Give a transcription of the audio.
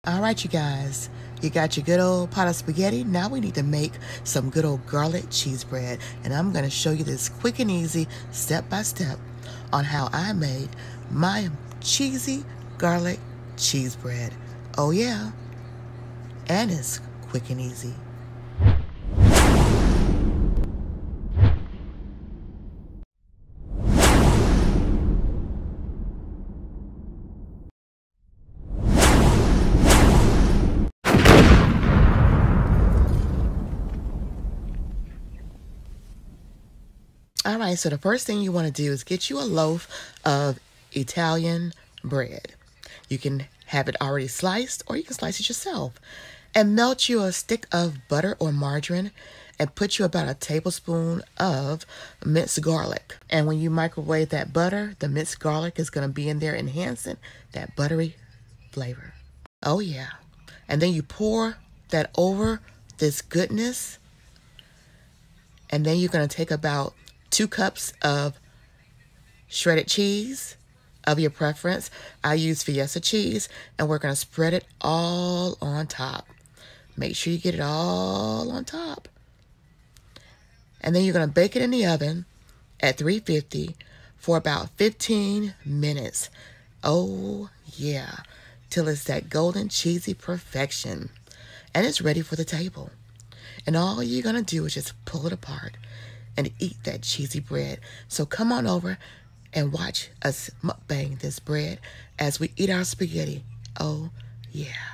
All right, you guys, you got your good old pot of spaghetti. Now we need to make some good old garlic cheese bread. And I'm going to show you this quick and easy, step by step, on how I made my cheesy garlic cheese bread. Oh yeah, and it's quick and easy. All right, so the first thing you want to do is get you a loaf of Italian bread. You can have it already sliced, or you can slice it yourself. And melt you a stick of butter or margarine and put you about a tablespoon of minced garlic. And when you microwave that butter, the minced garlic is going to be in there enhancing that buttery flavor. Oh yeah. And then you pour that over this goodness. And then you're going to take about 2 cups of shredded cheese of your preference. I use Fiesta cheese, and we're going to spread it all on top. Make sure you get it all on top. And then you're going to bake it in the oven at 350 for about 15 minutes. Oh yeah, till it's that golden cheesy perfection. And it's ready for the table. And all you're going to do is just pull it apart and eat that cheesy bread. So come on over and watch us mukbang this bread as we eat our spaghetti. Oh yeah.